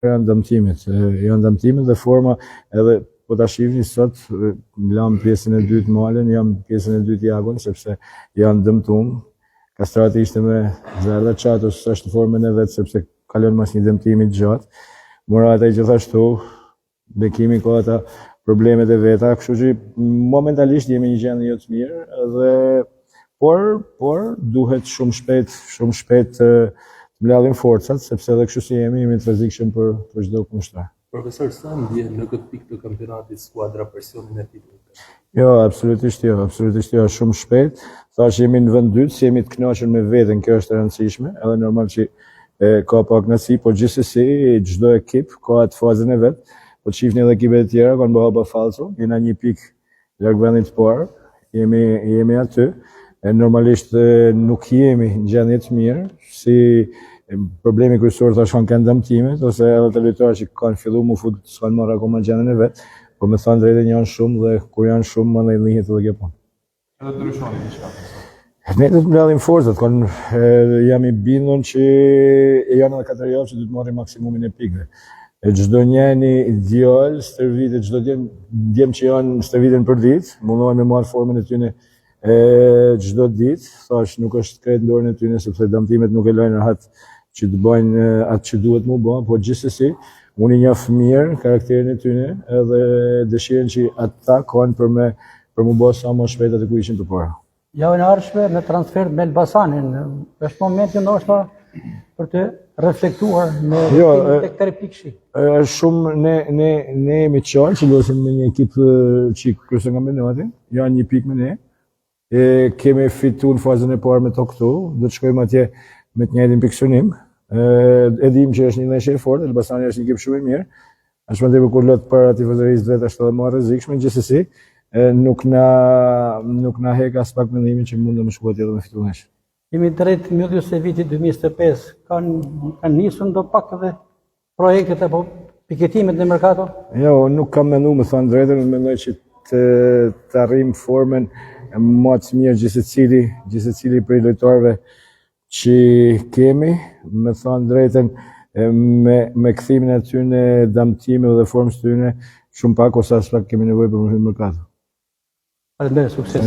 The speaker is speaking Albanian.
Janë dëmtimet dhe forma edhe po ta shihni sot lam pjesën e dytë malen, jam pjesën e dytë jagun sepse janë dëmtuar. Kastrati ishte me Zerda Çatos, është në formën e vet sepse kalon mas një dëmtimi të gjatë. Murata gjithashtu, Bekimi ka ata problemet e veta, kështu që momentalisht jemi në një gjendje jo të mirë dhe por duhet shumë shpejt të mbledhim forcat sepse edhe kështu si jemi të rrezikshëm për çdo kundërshtar. Profesor, sa ndjen në këtë pikë të kampionatit skuadra presionin e titullit? Jo, absolutisht jo, shumë shpejt. Thash jemi në vend dytë, jemi të kënaqur me veten, kjo është e rëndësishme, edhe normal që ka pak kënaqësi, por gjithsesi çdo ekip ka atë fazën e vet. Po shihni edhe ekipet e tjera kanë bërë falso, jena një pikë larg vendit të parë, jemi aty. Normalisht nuk jemi në gjendje të mirë, si problemi kryesor thash kanë dëmtimet ose edhe të lojtarët që kanë filluar më fut s'kan marrë akoma gjendjen e vet, po me thënë drejtën janë shumë dhe kur janë shumë mandej lihet edhe kjo punë. Edhe të ndryshoni diçka. Ne do të mbledhim forcat, jam i bindur që janë edhe 4 javë që do të marrim maksimumin e pikëve. Çdo njeri ideal stërvitet, çdo djem që janë stërviten për ditë, mundohen me marrë formën e tyre çdo ditë. Thash nuk është krejt dorën e tyre sepse dëmtimet nuk e lajnë rahat që të bëjnë atë që duhet mu bë, po gjithsesi unë i njoh mirë karakterin e tyre edhe dëshirën që ata kanë për mu bë sa më shpejt atë ku ishin përpara. Javën e ardhshme në transfer me Elbasanin, është momenti ndoshta për të reflektuar me tek 3 pikëshi. Është shumë ne jemi të qartë që luajmë me një ekip që kryeson kampionatin, janë një pikë me ne. Kemi fituar në fazën e parë me to këtu, do të shkojmë atje me të njëjtin pikësunim. E dim që është një ndeshje e fortë, Elbasani është një ekip shumë i mirë. Ashtu më tepër kur lot para tifozërisë vetë është edhe më e rrezikshme, gjithsesi nuk na hek as pak mendimin që mund të më shkuat edhe me fitues. Jemi drejt mbylljes së vitit 2025. Kanë nisur ndo pak edhe projektet apo piketimet në merkato? Jo, nuk kam menduar, më thënë drejtën, mendoj që të arrijmë formën më të mirë gjithsecili prej lojtarëve që kemi, me thënë drejtën, me kthimin e tyre dëmtimeve dhe formës tyre shumë pak ose as pak kemi nevojë për merkato. Faleminderit, sukses.